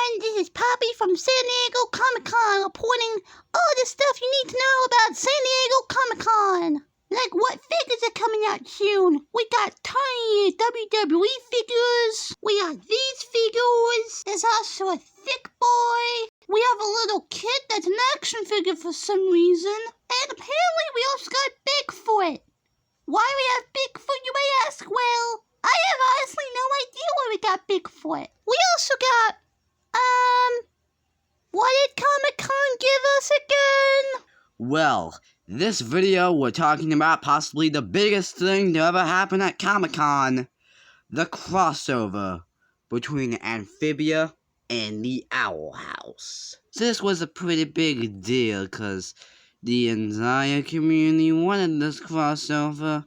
everyone, this is Poppy from San Diego Comic-Con reporting all the stuff you need to know about San Diego Comic-Con. Like what figures are coming out soon. We got tiny WWE figures. We got these figures. There's also a thick boy. We have a little kid that's an action figure for some reason. And apparently we also got Bigfoot. Why we have Bigfoot, you may ask? Well, I have honestly no idea why we got Bigfoot. We also got, what did Comic-Con give us again? Well, this video we're talking about possibly the biggest thing to ever happen at Comic-Con. The crossover between Amphibia and the Owl House. So this was a pretty big deal because the entire community wanted this crossover.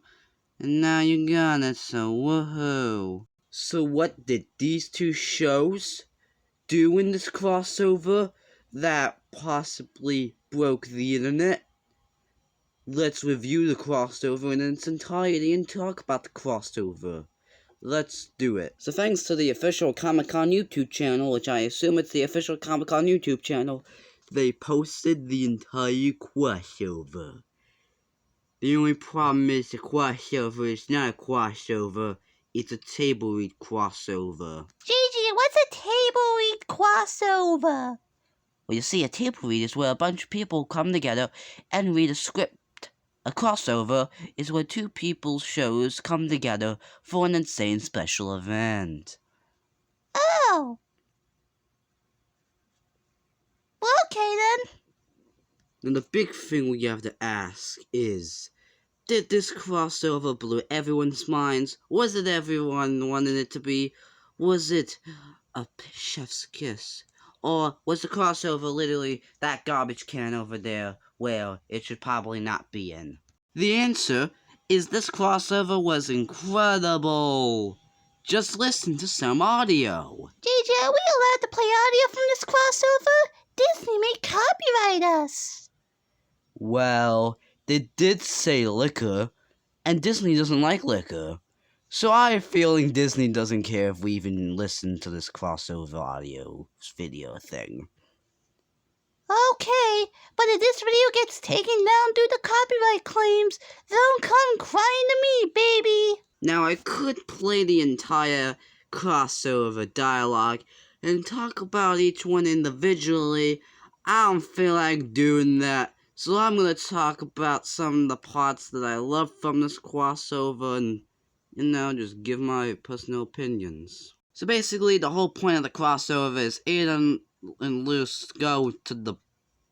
And now you got it, so woohoo. So what did these two shows do in this crossover that possibly broke the internet? Let's review the crossover in its entirety and talk about the crossover. Let's do it. So thanks to the official Comic-Con YouTube channel, which I assume it's the official Comic-Con YouTube channel, they posted the entire crossover. The only problem is the crossover is not a crossover, it's a table read crossover. Gigi, what's a table read crossover? Well, you see, a table read is where a bunch of people come together and read a script. A crossover is where two people's shows come together for an insane special event. Oh. Well, okay then. And the big thing we have to ask is, did this crossover blow everyone's minds? Was it everyone wanted it to be? Was it a chef's kiss? Or was the crossover literally that garbage can over there where it should probably not be in? The answer is this crossover was incredible. Just listen to some audio. Gigi, are we allowed to play audio from this crossover? Disney may copyright us. Well, they did say liquor, and Disney doesn't like liquor. So I have a feeling Disney doesn't care if we even listen to this crossover audio video thing. Okay, but if this video gets taken down due to copyright claims, don't come crying to me, baby. Now I could play the entire crossover dialogue and talk about each one individually. I don't feel like doing that. So I'm going to talk about some of the parts that I love from this crossover and, just give my personal opinions. So basically, the whole point of the crossover is Aiden and Luce go to the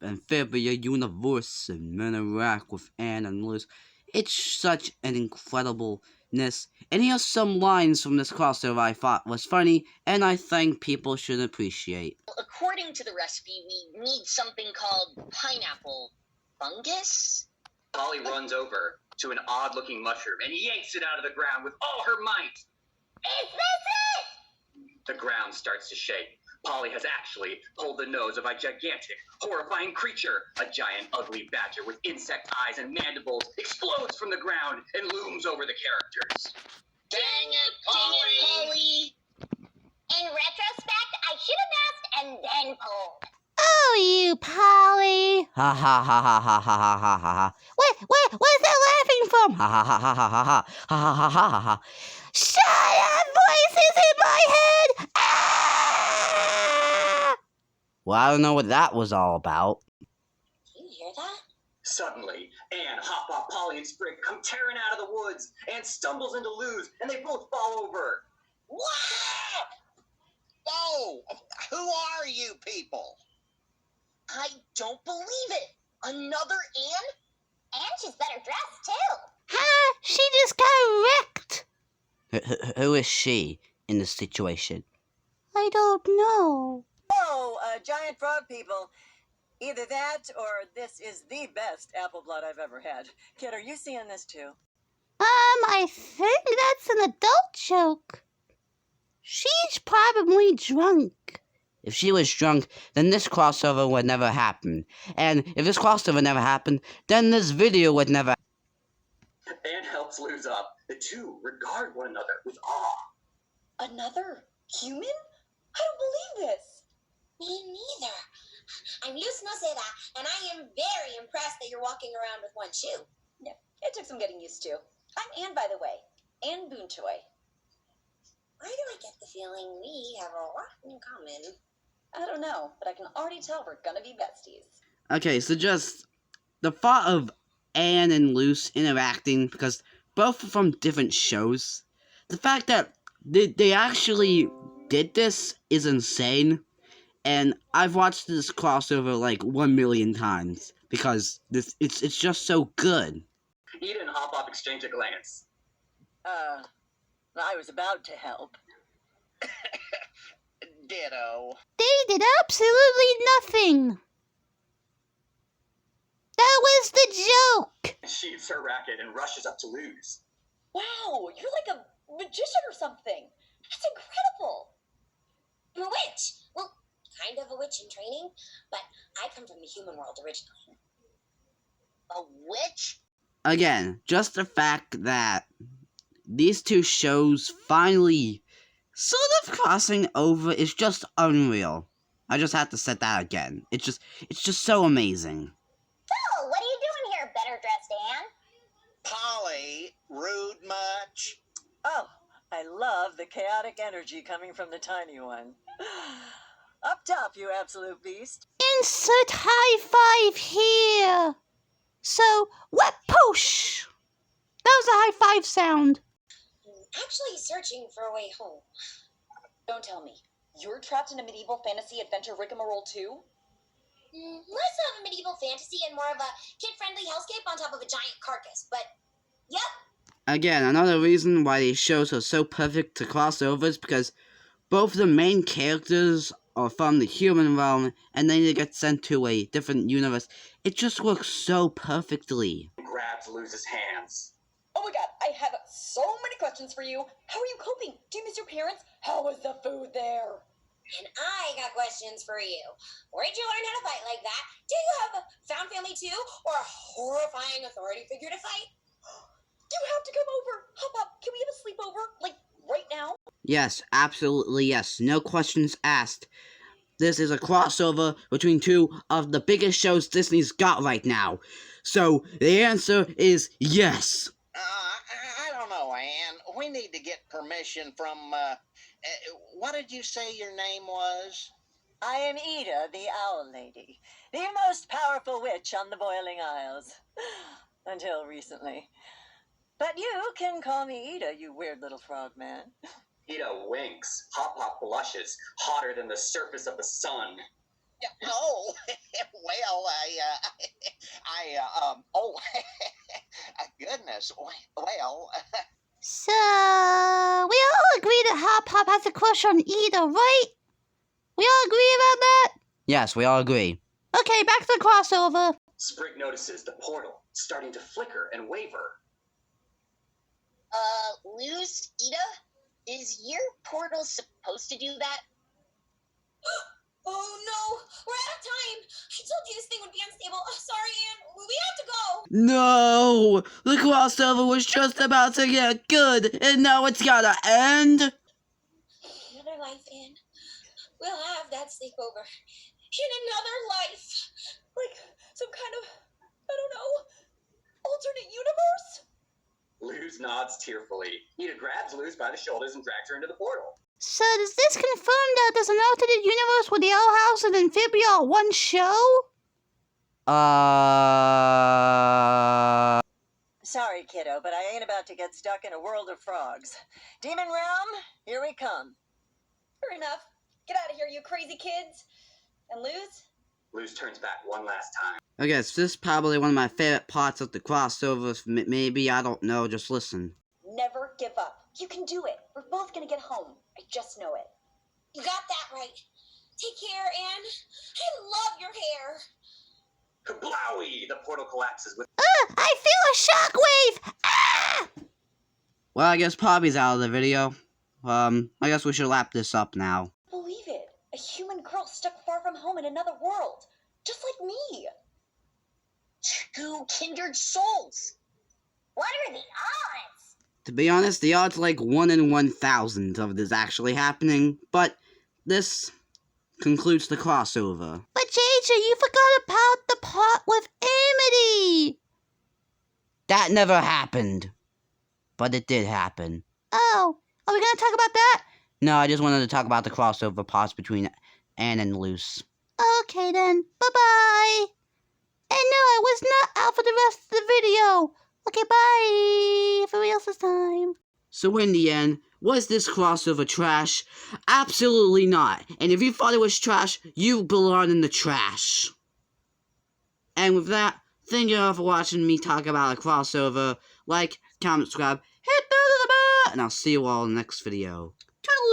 Amphibia universe and interact with Anne and Luce. It's such an incredibleness. And here's some lines from this crossover I thought was funny, and I think people should appreciate. According to the recipe, we need something called pineapple fungus? Polly runs over to an odd-looking mushroom and yanks it out of the ground with all her might. Is this it? The ground starts to shake. Polly has actually pulled the nose of a gigantic, horrifying creature. A giant, ugly badger with insect eyes and mandibles explodes from the ground and looms over the characters. Dang it, Polly! In retrospect, I should have asked and then pulled. Oh, you Polly. Ha ha ha ha ha ha ha ha ha. Where's that laughing from? Ha ha ha ha ha ha ha ha ha ha ha ha. Shut up, voices in my head! Ah! Well, I don't know what that was all about. Do you hear that? Suddenly, Anne, Hop-Pop, Polly, and Sprig come tearing out of the woods. Anne stumbles into Luz, and they both fall over. What? Oh, who are you people? I don't believe it. Another Anne? And she's better dressed, too. Huh? She just got wrecked. Who is she in this situation? I don't know. Oh, giant frog people. Either that or this is the best apple blood I've ever had. Kid, are you seeing this too? I think that's an adult joke. She's probably drunk. If she was drunk, then this crossover would never happen. And if this crossover never happened, then this video would never. Anne helps Luz up. The two regard one another with awe. Another human? I don't believe this. I'm Luz Noceda, and I am very impressed that you're walking around with one shoe. Yeah, it took some getting used to. I'm Anne, by the way. Anne Boontoy. Why do I get the feeling we have a lot in common? I don't know, but I can already tell we're gonna be besties. Okay, so just the thought of Anne and Luce interacting, because both are from different shows. The fact that they actually did this is insane. And I've watched this crossover like 1,000,000 times because it's just so good. Ida and Hop Hop exchange a glance. I was about to help. Ditto. They did absolutely nothing. That was the joke. Sheaves her racket and rushes up to Luz. Wow, you're like a magician or something. That's incredible. I'm a witch. Well, kind of a witch in training, but I come from the human world originally. A witch? Again, just the fact that these two shows finally sort of crossing over is just unreal. I just have to say that again. It's just so amazing. So, what are you doing here, better dressed Anne? Polly, rude much? Oh, I love the chaotic energy coming from the tiny one. Up top, you absolute beast. Insert high five here. So, what push? That was a high five sound. I'm actually searching for a way home. Don't tell me. You're trapped in a medieval fantasy adventure rigmarole too? Less of a medieval fantasy and more of a kid-friendly hellscape on top of a giant carcass, but yep. Again, another reason why these shows are so perfect to cross over is because both the main characters are from the human realm, and then they get sent to a different universe. It just works so perfectly. Grabs Luz's hands. Oh my god, I have so many questions for you. How are you coping? Do you miss your parents? How is the food there? And I got questions for you. Where'd you learn how to fight like that? Do you have a found family too? Or a horrifying authority figure to fight? You have to come over. Hop up. Can we have a sleepover? Like, right now? Yes, absolutely yes. No questions asked. This is a crossover between two of the biggest shows Disney's got right now. So, the answer is yes. I don't know, Anne. We need to get permission from, what did you say your name was? I am Ida, the Owl Lady, the most powerful witch on the Boiling Isles. Until recently. But you can call me Ida, you weird little frog man. Ida winks. Hop Hop blushes, hotter than the surface of the sun. Oh, well, oh, goodness, well. So, we all agree that Hop Hop has a crush on Ida, right? We all agree about that? Yes, we all agree. Okay, back to the crossover. Sprig notices the portal starting to flicker and waver. Luz, Ida? Is your portal supposed to do that? Oh no, we're out of time. I told you this thing would be unstable. Sorry, Anne. We have to go. No! The crossover was just about to get good, and now it's gotta end? Another life, Anne. We'll have that sleepover. In another life. Like, some kind of, I don't know, alternate universe? Luz nods tearfully. Ida grabs Luz by the shoulders and drags her into the portal. So, does this confirm that there's an alternate universe where the Owl House and Amphibia are one show? Sorry, kiddo, but I ain't about to get stuck in a world of frogs. Demon Realm, here we come. Fair enough. Get out of here, you crazy kids. And Luz? Luz turns back one last time. Okay, so this is probably one of my favorite parts of the crossovers. Maybe, I don't know, just listen. Never give up. You can do it. We're both gonna get home. I just know it. You got that right. Take care, Anne. I love your hair. Kablowie! The portal collapses with I feel a shockwave! Ah! Well, I guess Poppy's out of the video. I guess we should wrap this up now. Believe it. A human girl stuck far from home in another world. Just like me. Two kindred souls. What are the odds? To be honest, the odds are like 1 in 1,000 of this actually happening, but this concludes the crossover. But JJ, you forgot about the part with Amity. That never happened. But it did happen. Oh, are we gonna talk about that? No, I just wanted to talk about the crossover parts between Anne and Luce. Okay then, bye-bye. And no, I was not out for the rest of the video. Okay, bye for real this time. So in the end, was this crossover trash? Absolutely not. And if you thought it was trash, you belong in the trash. And with that, thank you all for watching me talk about a crossover. Like, comment, subscribe, hit the bell, and I'll see you all in the next video. Toodaloo!